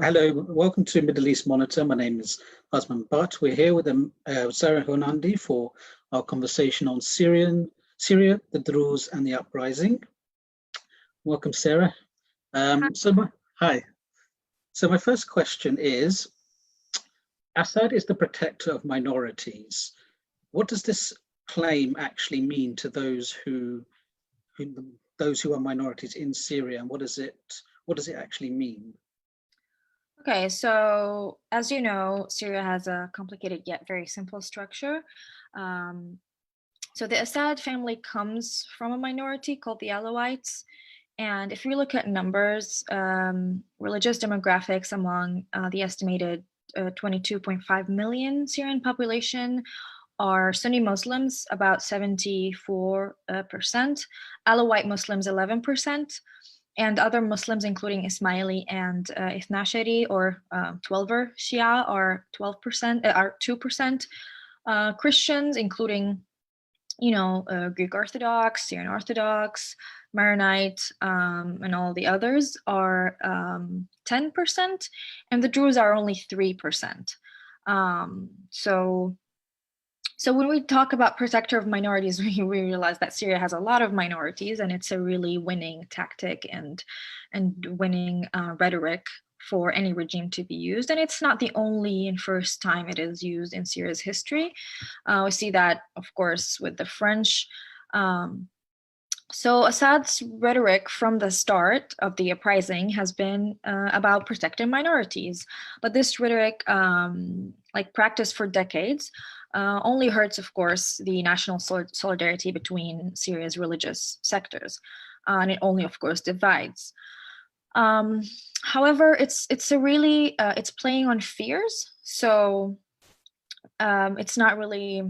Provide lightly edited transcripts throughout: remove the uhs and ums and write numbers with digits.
Hello, welcome to Middle East Monitor. My name is Osman Butt. We're here with Sarah Hunaidi for our conversation on Syria, the Druze, and the uprising. Welcome, Sarah. Hi. So my first question is, Assad is the protector of minorities. What does this claim actually mean to those who are minorities in Syria, and what does it actually mean? Okay, so as you know, Syria has a complicated yet very simple structure. So the Assad family comes from a minority called the Alawites. And if we look at numbers, religious demographics among the estimated 22.5 million Syrian population are Sunni Muslims, about 74%, Alawite Muslims, 11%, and other Muslims, including Ismaili and Ithnashari or 12er Shia, are 12%, are 2%. Christians, including, Greek Orthodox, Syrian Orthodox, Maronite, and all the others, are 10%, and the Druze are only 3%. So when we talk about protector of minorities, we realize that Syria has a lot of minorities, and it's a really winning tactic and winning rhetoric for any regime to be used. And it's not the only and first time it is used in Syria's history. We see that, of course, with the French. So Assad's rhetoric from the start of the uprising has been about protecting minorities. But this rhetoric, practiced for decades, only hurts, of course, the national solidarity between Syria's religious sectors. And it only, of course, divides. However, it's playing on fears. So it's not really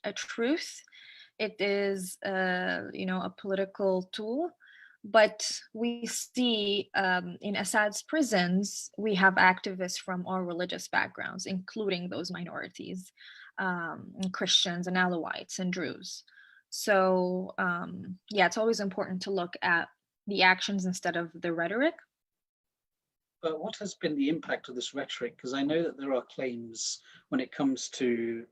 a truth. It is, a political tool. But we see in Assad's prisons, we have activists from all religious backgrounds, including those minorities, Christians and Alawites and Druze. So it's always important to look at the actions instead of the rhetoric. But what has been the impact of this rhetoric? Because I know that there are claims when it comes to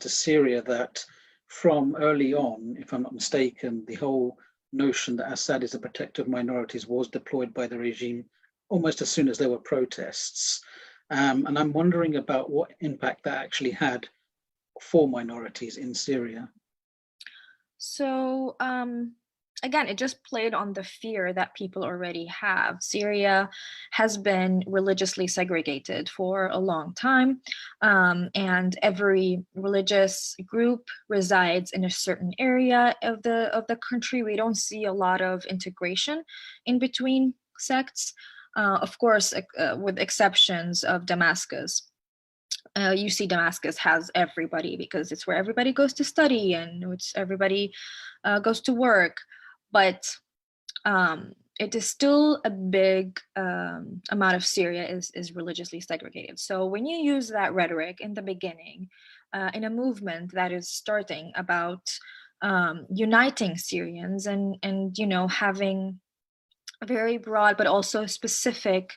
Syria that from early on, if I'm not mistaken, the whole notion that Assad is a protector of minorities was deployed by the regime almost as soon as there were protests. And I'm wondering about what impact that actually had for minorities in Syria. So again, it just played on the fear that people already have. Syria has been religiously segregated for a long time, and every religious group resides in a certain area of the country. We don't see a lot of integration in between sects, of course, with exceptions of Damascus. You see Damascus has everybody because it's where everybody goes to study and it's everybody goes to work. But it is still a big amount of Syria is religiously segregated. So when you use that rhetoric in the beginning, in a movement that is starting about uniting Syrians and having very broad but also specific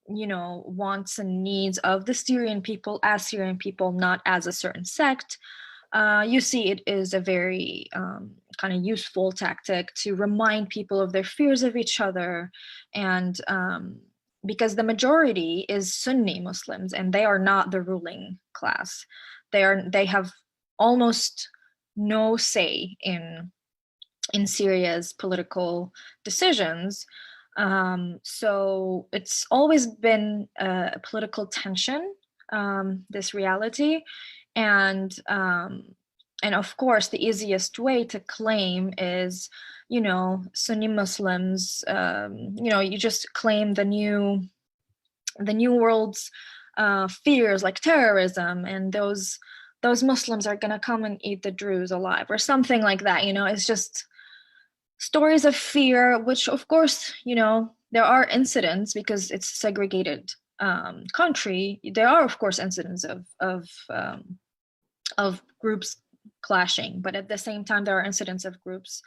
wants and needs of the Syrian people as Syrian people, not as a certain sect, you see it is a very kind of useful tactic to remind people of their fears of each other. And because the majority is Sunni Muslims and they are not the ruling class. They have almost no say in Syria's political decisions. So it's always been a political tension, this reality. And of course, the easiest way to claim is, Sunni Muslims, you just claim the new world's fears like terrorism, and those Muslims are going to come and eat the Druze alive or something like that. It's just stories of fear, which of course, there are incidents because it's a segregated country. There are, of course, incidents of groups clashing, but at the same time, there are incidents of groups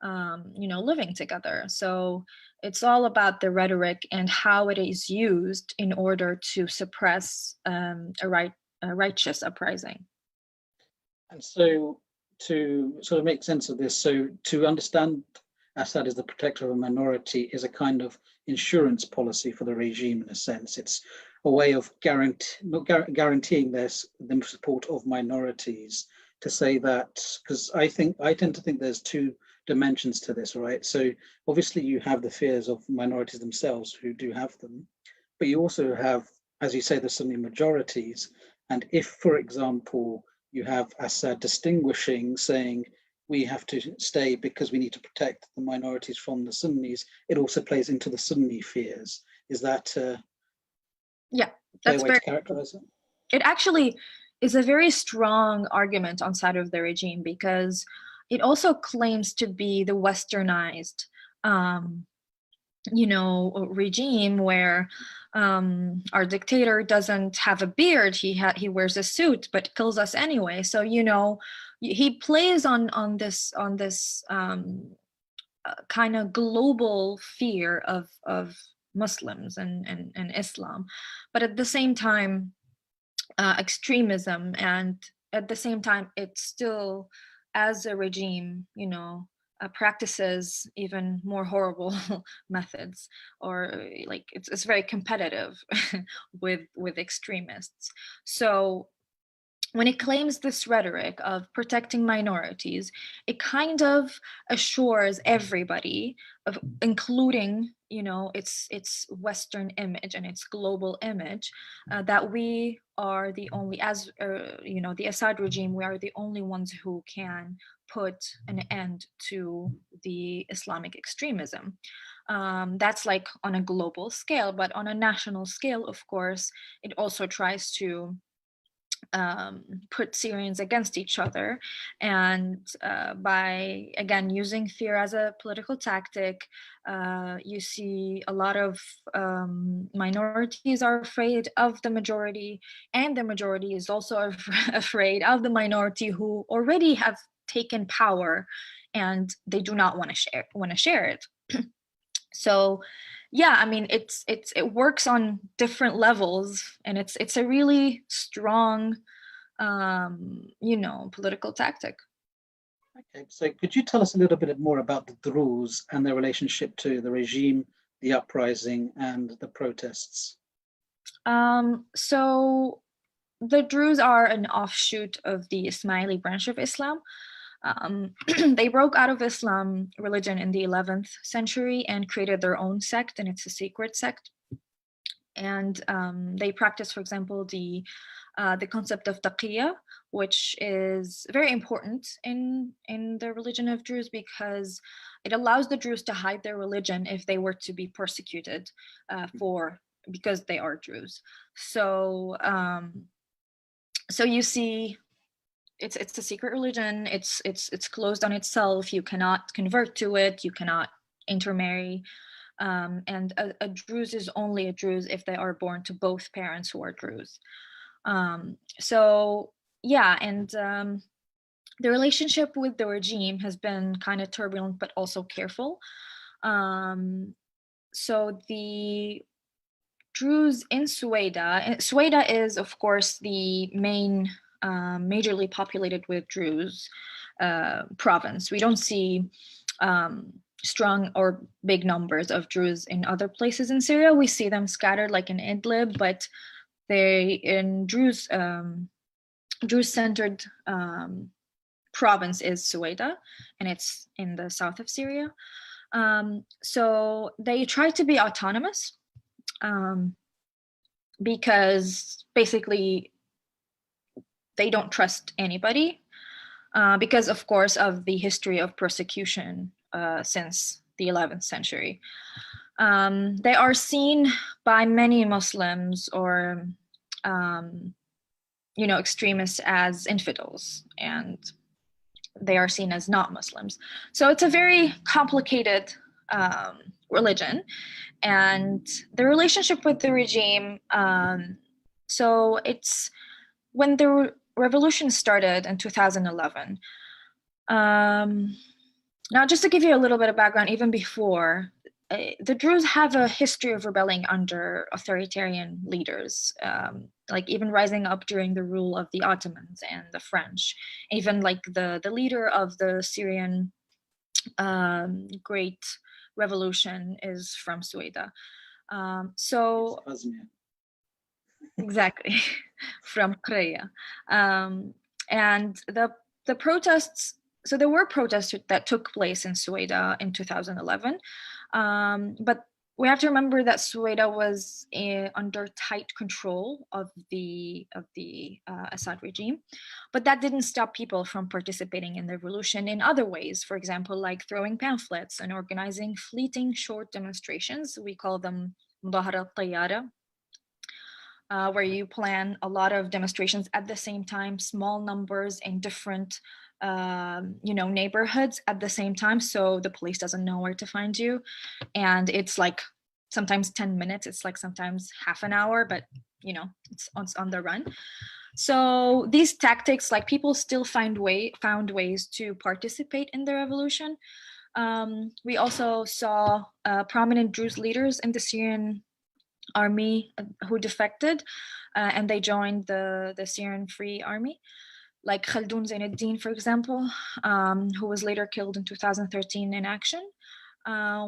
living together. So it's all about the rhetoric and how it is used in order to suppress a righteous uprising. And so to sort of make sense of this, so to understand Assad as the protector of a minority is a kind of insurance policy for the regime in a sense. It's a way of guaranteeing the support of minorities, to say that, because I tend to think there's two dimensions to this, right? So obviously you have the fears of minorities themselves who do have them, but you also have, as you say, the Sunni majorities. And if, for example, you have Assad distinguishing, saying we have to stay because we need to protect the minorities from the Sunnis, it also plays into the Sunni fears. Is that yeah, that's a way to characterize it? It actually is a very strong argument on side of the regime, because it also claims to be the westernized regime where our dictator doesn't have a beard, he wears a suit but kills us anyway. So he plays on this kind of global fear of Muslims and Islam, but at the same time extremism, and at the same time it's still, as a regime, practices even more horrible methods, or like it's very competitive with extremists. So when it claims this rhetoric of protecting minorities, it kind of assures everybody, of including its Western image and its global image, that we are the only, as the Assad regime, we are the only ones who can put an end to the Islamic extremism. That's like on a global scale, but on a national scale, of course, it also tries to put Syrians against each other, and by again using fear as a political tactic, you see a lot of minorities are afraid of the majority, and the majority is also afraid of the minority, who already have taken power, and they do not want to share it. So yeah, I mean, it works on different levels, and it's a really strong political tactic. Okay, so could you tell us a little bit more about the Druze and their relationship to the regime, the uprising, and the protests? So the Druze are an offshoot of the Ismaili branch of Islam. They broke out of Islam religion in the 11th century and created their own sect, and it's a secret sect. And they practice, for example, the concept of taqiyya, which is very important in the religion of Druze, because it allows the Druze to hide their religion if they were to be persecuted because they are Druze. So you see, it's a secret religion. It's closed on itself. You cannot convert to it. You cannot intermarry. And a Druze is only a Druze if they are born to both parents who are Druze. So yeah, and the relationship with the regime has been kind of turbulent, but also careful. So the Druze in Suwayda is, of course, the main majorly populated with Druze province. We don't see strong or big numbers of Druze in other places in Syria. We see them scattered like in Idlib, but they in Druze-centered province is Suwayda, and it's in the south of Syria. So they try to be autonomous because basically they don't trust anybody because, of course, of the history of persecution since the 11th century. They are seen by many Muslims or extremists as infidels, and they are seen as not Muslims. So it's a very complicated religion, and the relationship with the regime. So it's when the revolution started in 2011. Now, just to give you a little bit of background, even before, the Druze have a history of rebelling under authoritarian leaders, like even rising up during the rule of the Ottomans and the French. Even like the leader of the Syrian Great Revolution is from Suwayda. So exactly, from Kreya. And the protests, so there were protests that took place in Suwayda in 2011, but we have to remember that Suwayda was under tight control of the Assad regime, but that didn't stop people from participating in the revolution in other ways. For example, like throwing pamphlets and organizing fleeting short demonstrations. We call them مظاهرات طيارة, where you plan a lot of demonstrations at the same time, small numbers in different neighborhoods at the same time, so the police doesn't know where to find you. And it's like sometimes 10 minutes, it's like sometimes half an hour, but it's on the run. So these tactics, like people still found ways to participate in the revolution. We also saw prominent Druze leaders in the Syrian army who defected, and they joined the Syrian Free Army, like Khaldoun Zainuddin, for example, who was later killed in 2013 in action.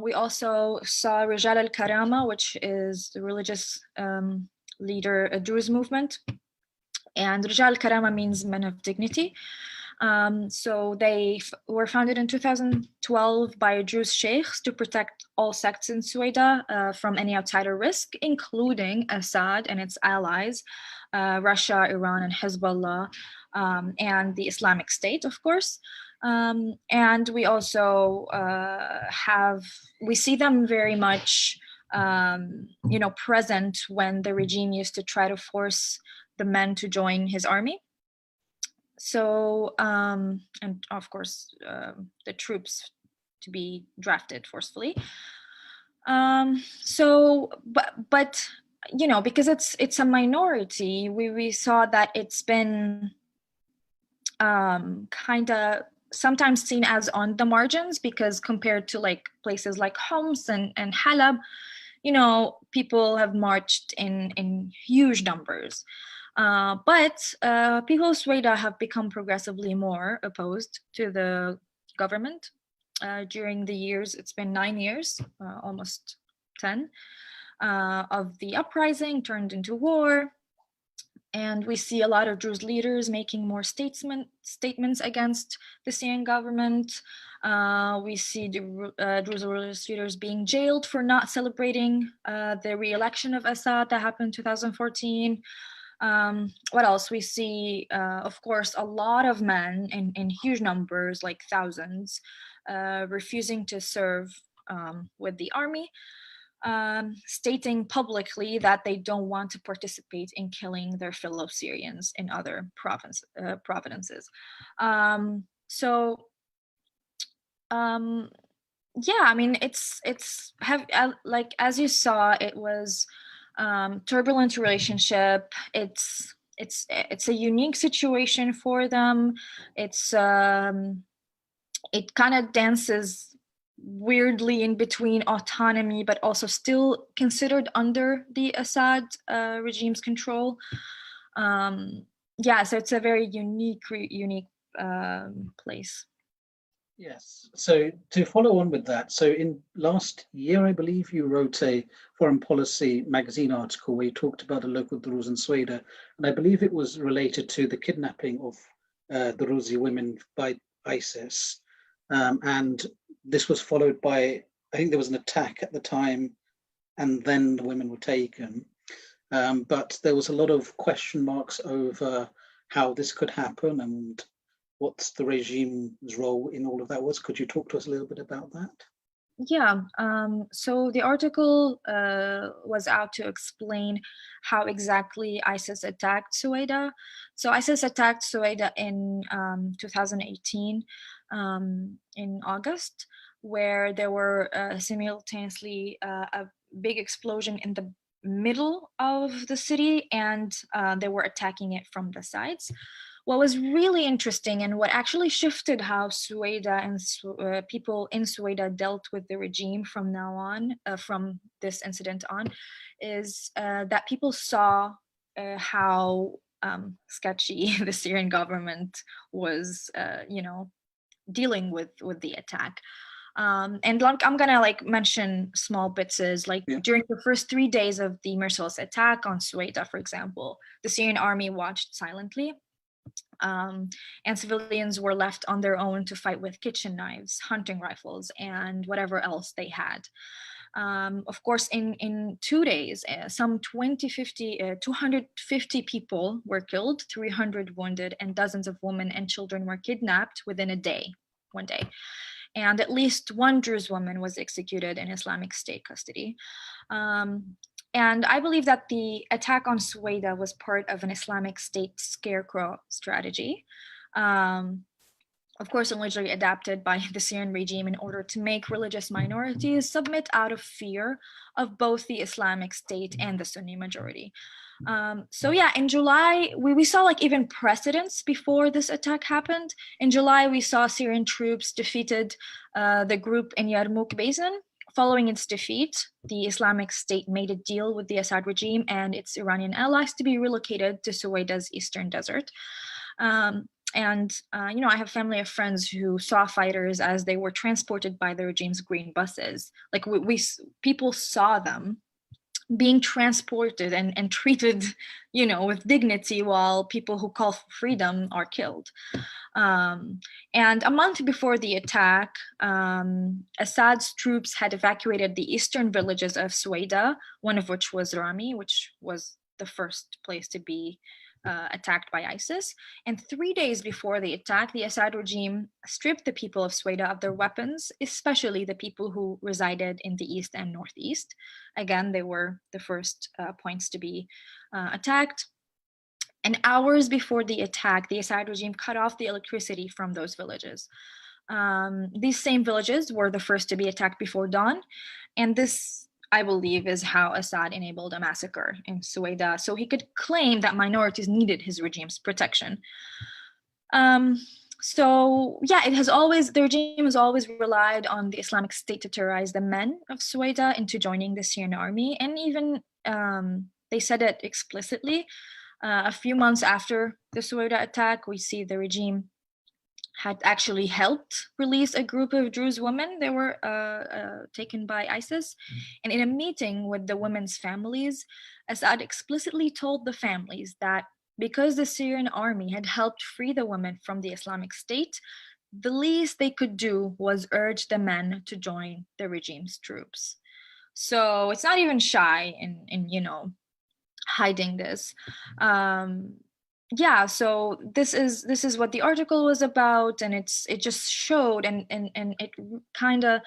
We also saw Rijal al-Karama, which is the religious leader, a Druze movement. And Rijal al-Karama means men of dignity. So they were founded in 2012 by Druze sheikhs to protect all sects in Suwayda from any outsider risk, including Assad and its allies, Russia, Iran, and Hezbollah, and the Islamic State, of course. And we also we see them very much, present when the regime used to try to force the men to join his army. So, and of course, the troops to be drafted forcefully. So, but because it's a minority, we saw that it's been kind of sometimes seen as on the margins, because compared to like places like Homs and Halab, people have marched in huge numbers. But people of Suwayda have become progressively more opposed to the government during the years. It's been 9 years, almost 10, of the uprising turned into war. And we see a lot of Druze leaders making more statements against the Syrian government. We see the Druze religious leaders being jailed for not celebrating the re-election of Assad that happened in 2014. What else? We see, of course, a lot of men in huge numbers, like thousands, refusing to serve with the army, stating publicly that they don't want to participate in killing their fellow Syrians in other provinces. Yeah, I mean, like as you saw, it was turbulent relationship. It's a unique situation for them. It's it kind of dances weirdly in between autonomy, but also still considered under the Assad regime's control. Yeah, so it's a very unique place. Yes. So to follow on with that, so in last year, I believe you wrote a foreign policy magazine article where you talked about the local Druze in Suwayda, and I believe it was related to the kidnapping of Druze women by ISIS. And this was followed by, I think there was an attack at the time, and then the women were taken. But there was a lot of question marks over how this could happen and what the regime's role in all of that was. Could you talk to us a little bit about that? Yeah, so the article was out to explain how exactly ISIS attacked Suwayda. So ISIS attacked Suwayda in 2018 in August, where there were simultaneously a big explosion in the middle of the city, and they were attacking it from the sides. what was really interesting and what actually shifted how Suwayda and people in Suwayda dealt with the regime from now on, from this incident on, is that people saw how sketchy the Syrian government was, dealing with the attack. And I'm gonna mention small bits is during the first 3 days of the merciless attack on Suwayda, for example, the Syrian army watched silently, and civilians were left on their own to fight with kitchen knives, hunting rifles, and whatever else they had. Of course, in 2 days, some 250 people were killed, 300 wounded, and dozens of women and children were kidnapped within one day. And at least one Druze woman was executed in Islamic State custody. And I believe that the attack on Suwayda was part of an Islamic State scarecrow strategy. Of course, allegedly adapted by the Syrian regime in order to make religious minorities submit out of fear of both the Islamic State and the Sunni majority. So yeah, in July, we saw even precedents before this attack happened. In July, we saw Syrian troops defeated the group in Yarmouk Basin. Following its defeat, the Islamic State made a deal with the Assad regime and its Iranian allies to be relocated to Suwayda's eastern desert. I have family of friends who saw fighters as they were transported by the regime's green buses. People saw them being transported and treated, with dignity, while people who call for freedom are killed. And a month before the attack, Assad's troops had evacuated the eastern villages of Suwayda, one of which was Rami, which was the first place to be attacked by ISIS. And 3 days before the attack, the Assad regime stripped the people of Suwayda of their weapons, especially the people who resided in the east and northeast. Again, they were the first points to be attacked. And hours before the attack, the Assad regime cut off the electricity from those villages. These same villages were the first to be attacked before dawn. And this, I believe, is how Assad enabled a massacre in Suwayda, so he could claim that minorities needed his regime's protection. So yeah, the regime has always relied on the Islamic State to terrorize the men of Suwayda into joining the Syrian army, and even they said it explicitly. A few months after the Suwayda attack, we see the regime had actually helped release a group of Druze women. They were taken by ISIS. And in a meeting with the women's families, Assad explicitly told the families that because the Syrian army had helped free the women from the Islamic State, the least they could do was urge the men to join the regime's troops. So it's not even shy in hiding this. So this is what the article was about, and it just showed and it kind of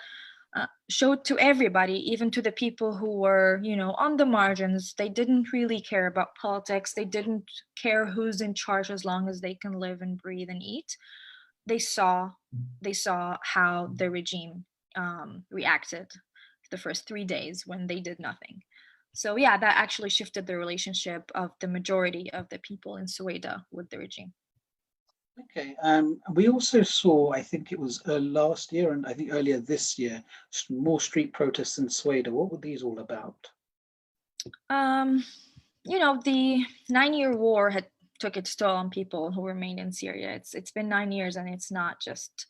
showed to everybody, even to the people who were on the margins. They didn't really care about politics. They didn't care who's in charge as long as they can live and breathe and eat. They saw how the regime reacted the first 3 days when they did nothing. So yeah, that actually shifted the relationship of the majority of the people in Suwayda with the regime. Okay, we also saw, I think it was last year and I think earlier this year, more street protests in Suwayda. What were these all about? The 9-year war had took its toll on people who remained in Syria. It's been 9 years, and it's not just,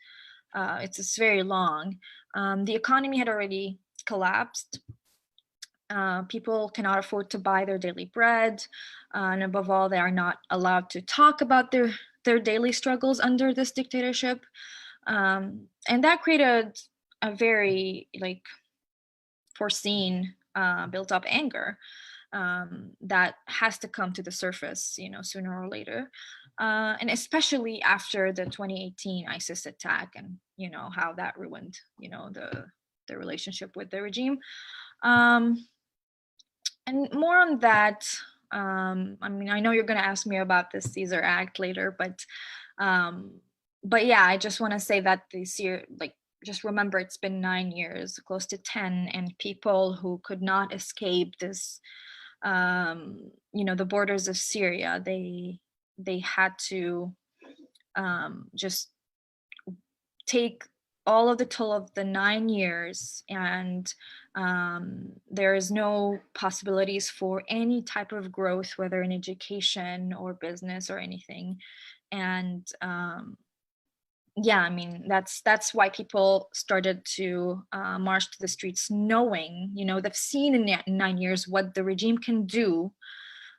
it's very long. The economy had already collapsed. People cannot afford to buy their daily bread, and above all, they are not allowed to talk about their daily struggles under this dictatorship, and that created a very foreseen built-up anger that has to come to the surface, sooner or later, and especially after the 2018 ISIS attack, and how that ruined the relationship with the regime. And more on that, I know you're going to ask me about the Caesar Act later, but yeah, I just want to say that this year, just remember, it's been 9 years, close to 10, and people who could not escape this, the borders of Syria, they they had to just take all of the toll of the 9 years, and there is no possibilities for any type of growth, whether in education or business or anything. And yeah, I mean, that's why people started to march to the streets, knowing, they've seen in 9 years what the regime can do.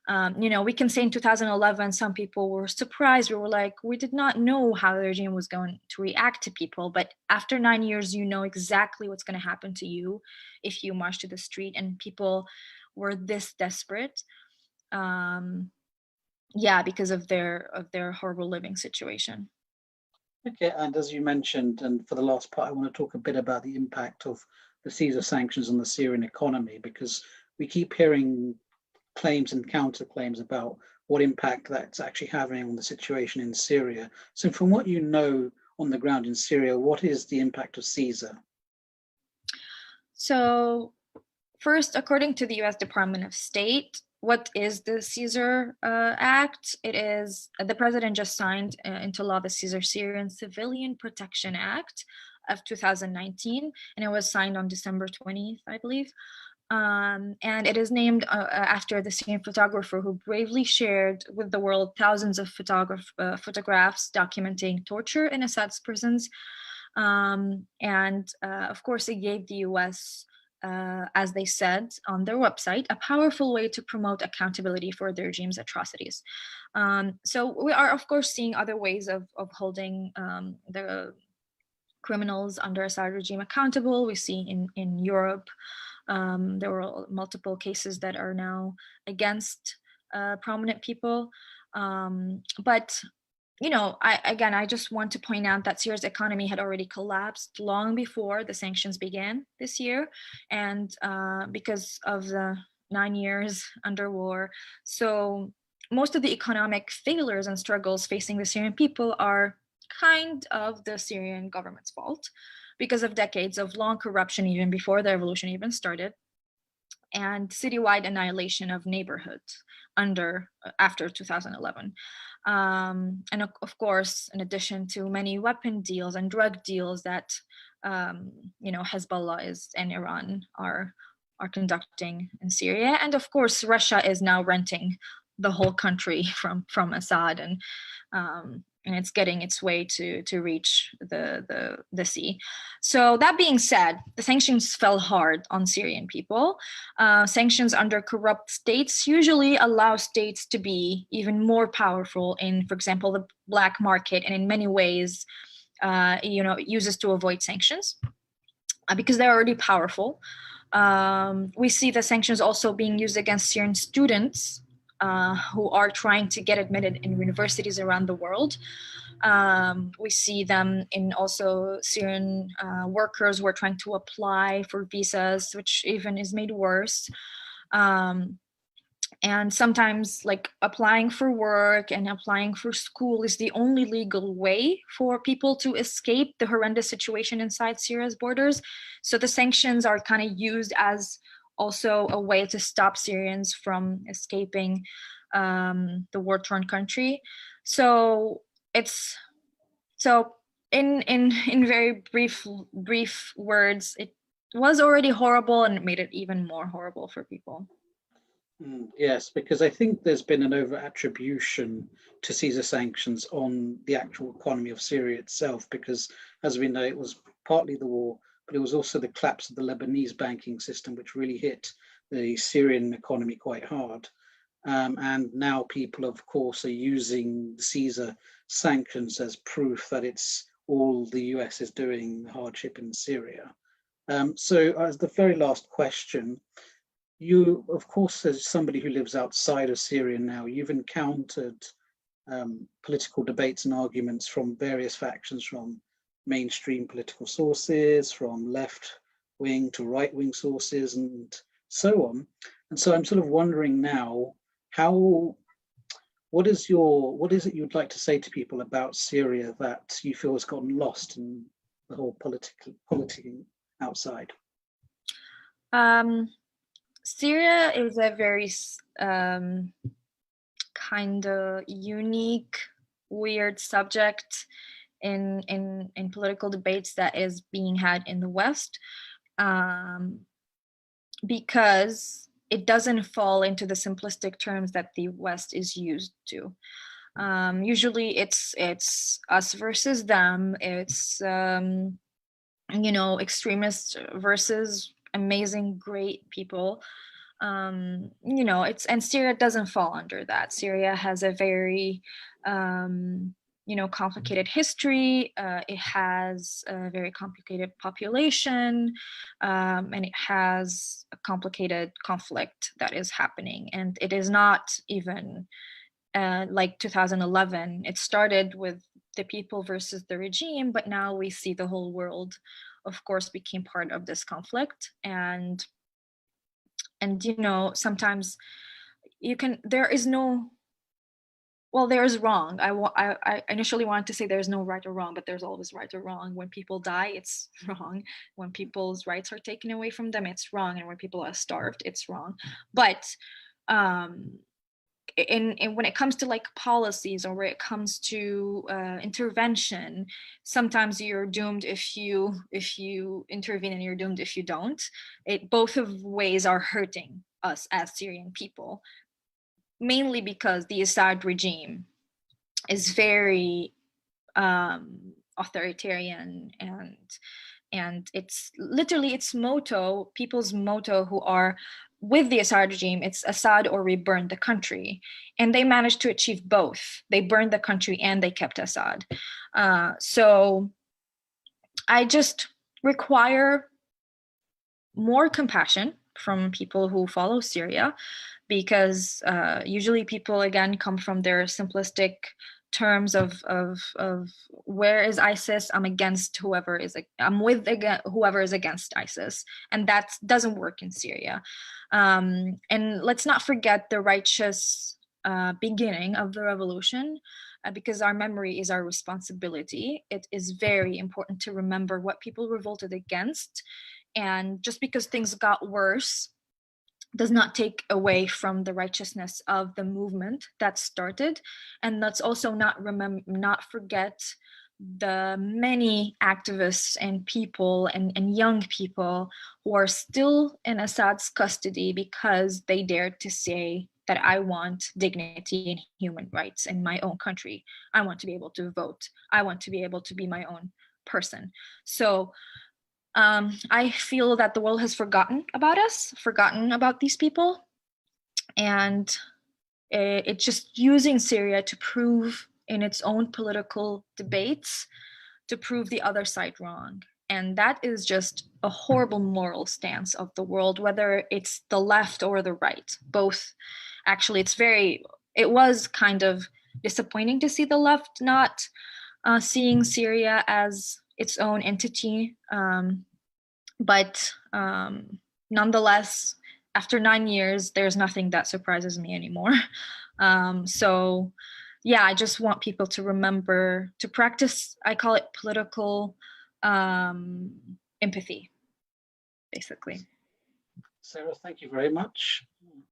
We can say in 2011, some people were surprised. We were like, we did not know how the regime was going to react to people. But after 9 years, you know exactly what's going to happen to you if you march to the street. And people were this desperate, because of their horrible living situation. Okay, and as you mentioned, and for the last part, I want to talk a bit about the impact of the Caesar sanctions on the Syrian economy, because we keep hearing claims and counterclaims about what impact that's actually having on the situation in Syria. So from what you know on the ground in Syria, what is the impact of Caesar? So first, according to the US Department of State, what is the Caesar Act? It is, the president just signed into law the Syrian Civilian Protection Act of 2019, and it was signed on December 20th, I believe. And it is named after the Syrian photographer who bravely shared with the world thousands of photographs documenting torture in Assad's prisons. Of course, it gave the US, as they said on their website, a powerful way to promote accountability for the regime's atrocities. So we are, of course, seeing other ways of holding the criminals under Assad regime accountable. We see in Europe, there were multiple cases that are now against prominent people. But I just want to point out that Syria's economy had already collapsed long before the sanctions began this year, and because of the 9 years under war. So most of the economic failures and struggles facing the Syrian people are kind of the Syrian government's fault, because of decades of long corruption even before the revolution even started, and citywide annihilation of neighborhoods after 2011. And of course, in addition to many weapon deals and drug deals that Hezbollah and Iran are conducting in Syria, and of course Russia is now renting the whole country from Assad, and it's getting its way to reach the sea. So that being said, the sanctions fell hard on Syrian people. Sanctions under corrupt states usually allow states to be even more powerful in, for example, the black market, and in many ways, uses to avoid sanctions because they're already powerful. We see the sanctions also being used against Syrian students who are trying to get admitted in universities around the world. We see them in also Syrian workers who are trying to apply for visas, which even is made worse. And sometimes, like, applying for work and applying for school is the only legal way for people to escape the horrendous situation inside Syria's borders. So the sanctions are kind of used as also a way to stop Syrians from escaping the war-torn country. So in very brief words, it was already horrible, and it made it even more horrible for people. Yes, because I think there's been an over-attribution to Caesar sanctions on the actual economy of Syria itself, because as we know, it was partly the war, but it was also the collapse of the Lebanese banking system, which really hit the Syrian economy quite hard. And now people, of course, are using the Caesar sanctions as proof that it's all the US is doing, the hardship in Syria. So as the very last question, you, of course, as somebody who lives outside of Syria now, you've encountered political debates and arguments from various factions, from mainstream political sources, from left-wing to right-wing sources, and so on. And so I'm sort of wondering now, what is it you'd like to say to people about Syria that you feel has gotten lost in the whole politicking outside? Syria is a very kind of unique, weird subject in political debates that is being had in the West, because it doesn't fall into the simplistic terms that the West is used to. Usually it's us versus them. It's extremists versus amazing, great people. And Syria doesn't fall under that. Syria has a very complicated history. It has a very complicated population, and it has a complicated conflict that is happening. And it is not even like 2011. It started with the people versus the regime, but now we see the whole world, of course, became part of this conflict. And sometimes there is wrong. I initially wanted to say there's no right or wrong, but there's always right or wrong. When people die, it's wrong. When people's rights are taken away from them, it's wrong. And when people are starved, it's wrong. But and when it comes to like policies, or where it comes to intervention, sometimes you're doomed if you intervene, and you're doomed if you don't. Both of ways are hurting us as Syrian people, mainly because the Assad regime is very authoritarian, and it's literally its motto, people's motto who are with the Assad regime, it's Assad or we burn the country. And they managed to achieve both. They burned the country and they kept Assad. So I just require more compassion from people who follow Syria, because usually people, again, come from their simplistic terms of where is ISIS? I'm against whoever is, I'm with whoever is against ISIS, and that doesn't work in Syria. And let's not forget the righteous beginning of the revolution, because our memory is our responsibility. It is very important to remember what people revolted against, and just because things got worse does not take away from the righteousness of the movement that started. And let's also not forget the many activists and people and young people who are still in Assad's custody because they dared to say that I want dignity and human rights in my own country. I want to be able to vote. I want to be able to be my own person. So I feel that the world has forgotten about us, forgotten about these people, and it's just using Syria to prove in its own political debates, to prove the other side wrong. And that is just a horrible moral stance of the world, whether it's the left or the right, both. Actually, it was kind of disappointing to see the left not seeing Syria as its own entity. But nonetheless, after 9 years, there's nothing that surprises me anymore. So yeah, I just want people to remember to practice, I call it political empathy, basically. Sarah, thank you very much.